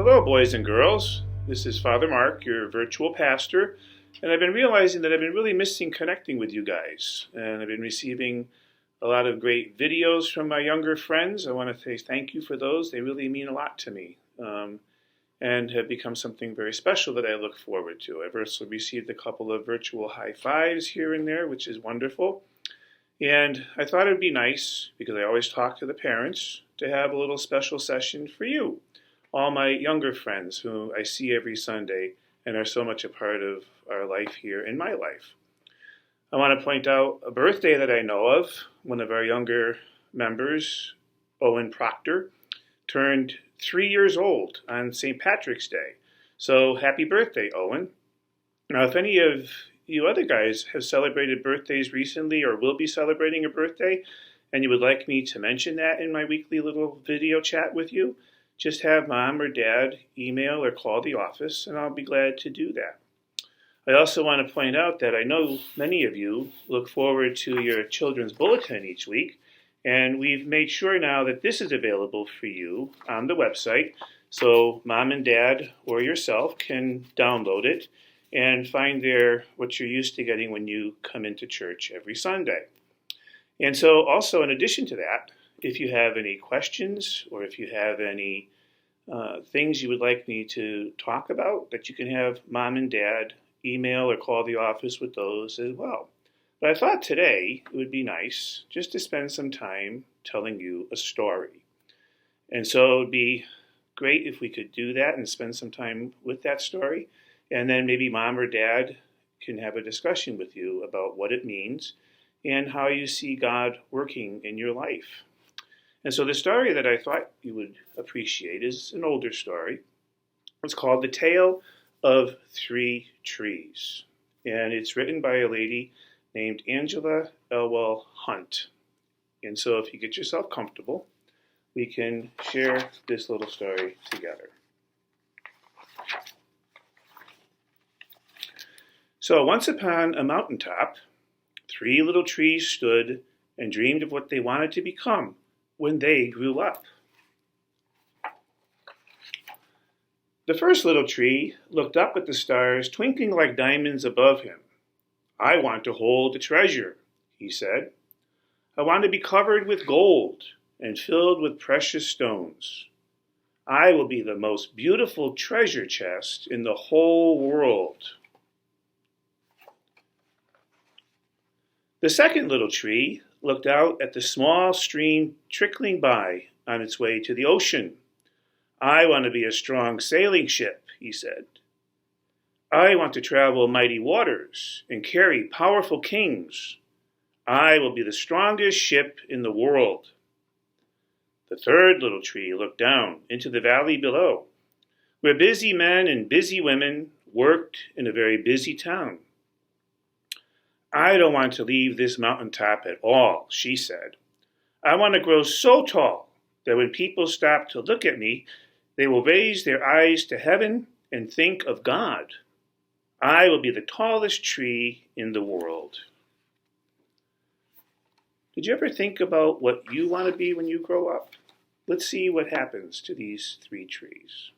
Hello, boys and girls. This is Father Mark, your virtual pastor, and I've been realizing that I've been really missing connecting with you guys, and I've been receiving a lot of great videos from my younger friends. I want to say thank you for those. They really mean a lot to me, and have become something very special that I look forward to. I've also received a couple of virtual high fives here and there, which is wonderful. And I thought it would be nice, because I always talk to the parents, to have a little special session for you, all my younger friends who I see every Sunday and are so much a part of our life here in my life. I want to point out a birthday that I know of. One of our younger members, Owen Proctor, turned 3 years old on St. Patrick's Day. So happy birthday, Owen. Now, if any of you other guys have celebrated birthdays recently or will be celebrating a birthday, and you would like me to mention that in my weekly little video chat with you, just have mom or dad email or call the office, and I'll be glad to do that. I also want to point out that I know many of you look forward to your children's bulletin each week, and we've made sure now that this is available for you on the website, so mom and dad or yourself can download it and find there what you're used to getting when you come into church every Sunday. And so also, in addition to that, if you have any questions or if you have any things you would like me to talk about, that you can have mom and dad email or call the office with those as well. But I thought today it would be nice just to spend some time telling you a story. And so it would be great if we could do that and spend some time with that story. And then maybe mom or dad can have a discussion with you about what it means and how you see God working in your life. And so the story that I thought you would appreciate is an older story. It's called The Tale of Three Trees. And it's written by a lady named Angela Elwell Hunt. And so if you get yourself comfortable, we can share this little story together. So once upon a mountaintop, three little trees stood and dreamed of what they wanted to become when they grew up. The first little tree looked up at the stars twinkling like diamonds above him. "I want to hold the treasure," he said. "I want to be covered with gold and filled with precious stones. I will be the most beautiful treasure chest in the whole world." The second little tree looked out at the small stream trickling by on its way to the ocean. "I want to be a strong sailing ship," he said. "I want to travel mighty waters and carry powerful kings. I will be the strongest ship in the world." The third little tree looked down into the valley below, where busy men and busy women worked in a very busy town. "I don't want to leave this mountaintop at all," she said. "I want to grow so tall that when people stop to look at me, they will raise their eyes to heaven and think of God. I will be the tallest tree in the world." Did you ever think about what you want to be when you grow up? Let's see what happens to these three trees.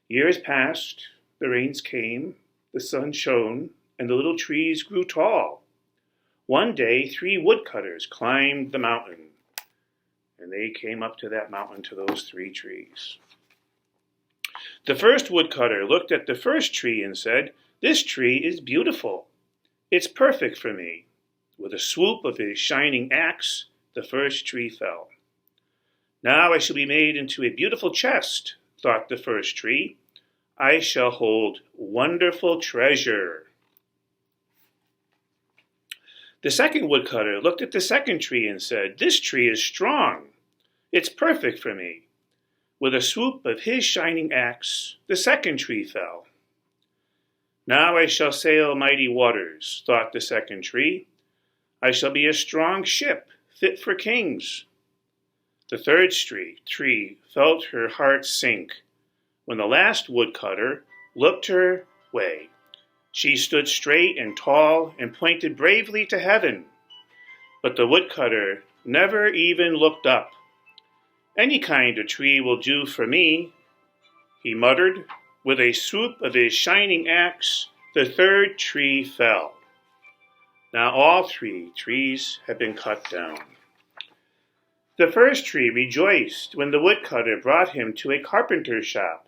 Years passed, the rains came, the sun shone, and the little trees grew tall. One day, three woodcutters climbed the mountain, and they came up to that mountain to those three trees. The first woodcutter looked at the first tree and said, "This tree is beautiful. It's perfect for me." With a swoop of his shining axe, the first tree fell. "Now I shall be made into a beautiful chest," thought the first tree. "I shall hold wonderful treasure." The second woodcutter looked at the second tree and said, "This tree is strong. It's perfect for me." With a swoop of his shining axe, the second tree fell. "Now I shall sail mighty waters," thought the second tree. "I shall be a strong ship, fit for kings." The third tree felt her heart sink when the last woodcutter looked her way. She stood straight and tall and pointed bravely to heaven. But the woodcutter never even looked up. "Any kind of tree will do for me," he muttered. With a swoop of his shining axe, the third tree fell. Now all 3 trees had been cut down. The first tree rejoiced when the woodcutter brought him to a carpenter's shop.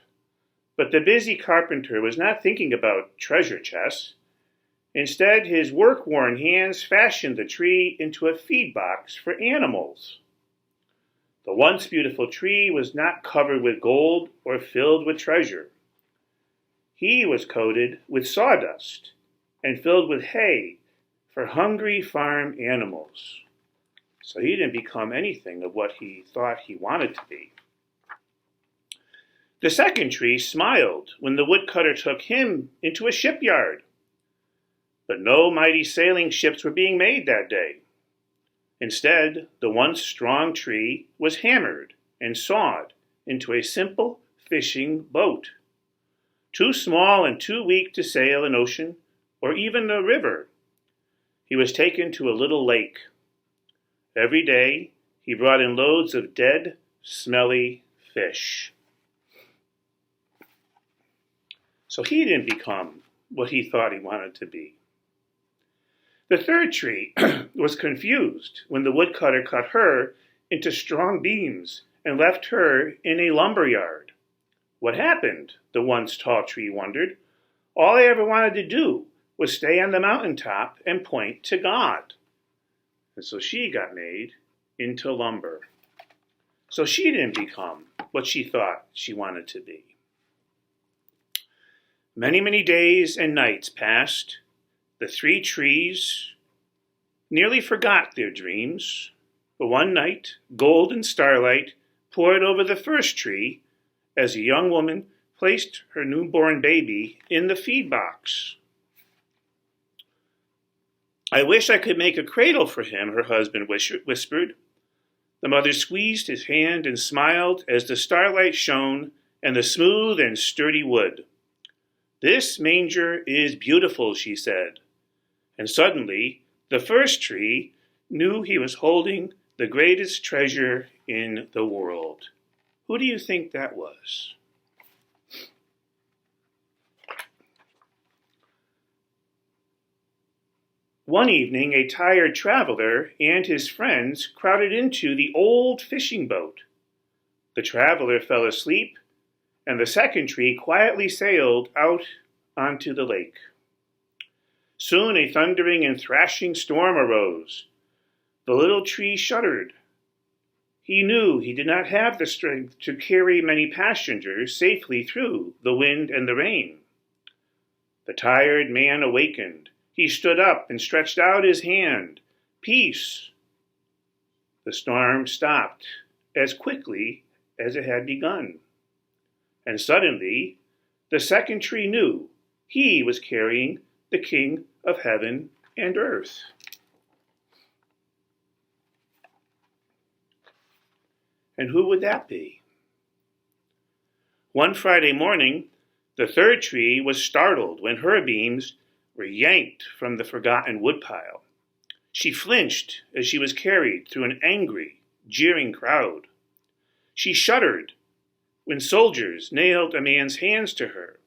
But the busy carpenter was not thinking about treasure chests. Instead, his work-worn hands fashioned the tree into a feed box for animals. The once beautiful tree was not covered with gold or filled with treasure. He was coated with sawdust and filled with hay for hungry farm animals. So he didn't become anything of what he thought he wanted to be. The second tree smiled when the woodcutter took him into a shipyard. But no mighty sailing ships were being made that day. Instead, the once strong tree was hammered and sawed into a simple fishing boat. Too small and too weak to sail an ocean or even a river, he was taken to a little lake. Every day, he brought in loads of dead, smelly fish. So he didn't become what he thought he wanted to be. The third tree was confused when the woodcutter cut her into strong beams and left her in a lumber yard. What happened? The once tall tree wondered. All I ever wanted to do was stay on the mountaintop and point to God. And so she got made into lumber. So she didn't become what she thought she wanted to be. Many, many days and nights passed. The 3 trees nearly forgot their dreams. But one night, golden starlight poured over the first tree as a young woman placed her newborn baby in the feed box. I wish I could make a cradle for him, her husband whispered. The mother squeezed his hand and smiled as the starlight shone and the smooth and sturdy wood. This manger is beautiful, she said. And suddenly, the first tree knew he was holding the greatest treasure in the world. Who do you think that was? One evening, a tired traveler and his friends crowded into the old fishing boat. The traveler fell asleep, and the second tree quietly sailed out onto the lake. Soon a thundering and thrashing storm arose. The little tree shuddered. He knew he did not have the strength to carry many passengers safely through the wind and the rain. The tired man awakened. He stood up and stretched out his hand. Peace. The storm stopped as quickly as it had begun. And suddenly, the second tree knew he was carrying the King of heaven and earth. And who would that be? One Friday morning, the third tree was startled when her beams were yanked from the forgotten woodpile. She flinched as she was carried through an angry, jeering crowd. She shuddered when soldiers nailed a man's hands to her.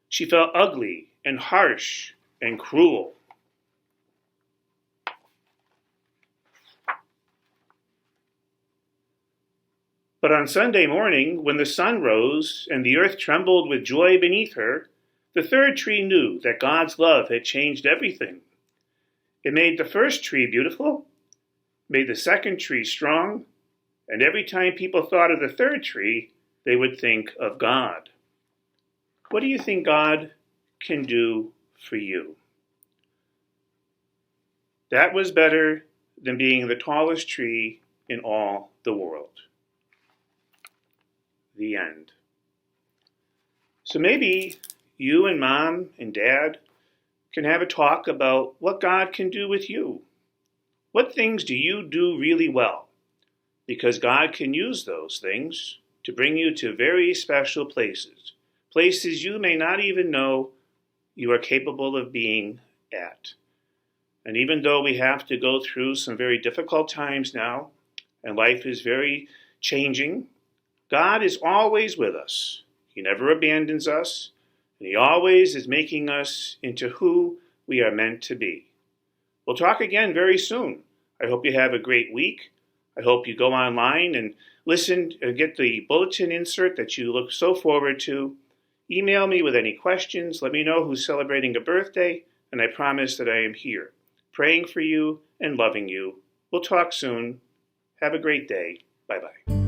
She felt ugly and harsh and cruel. But on Sunday morning, when the sun rose and the earth trembled with joy beneath her, the third tree knew that God's love had changed everything. It made the first tree beautiful, made the second tree strong, and every time people thought of the third tree, they would think of God. What do you think God can do for you? That was better than being the tallest tree in all the world. The end. So maybe you and Mom and Dad can have a talk about what God can do with you. What things do you do really well? Because God can use those things to bring you to very special places, places you may not even know you are capable of being at. And even though we have to go through some very difficult times now, and life is very changing, God is always with us. He never abandons us, and He always is making us into who we are meant to be. We'll talk again very soon. I hope you have a great week. I hope you go online and listen and get the bulletin insert that you look so forward to. Email me with any questions. Let me know who's celebrating a birthday, and I promise that I am here, praying for you and loving you. We'll talk soon. Have a great day. Bye-bye.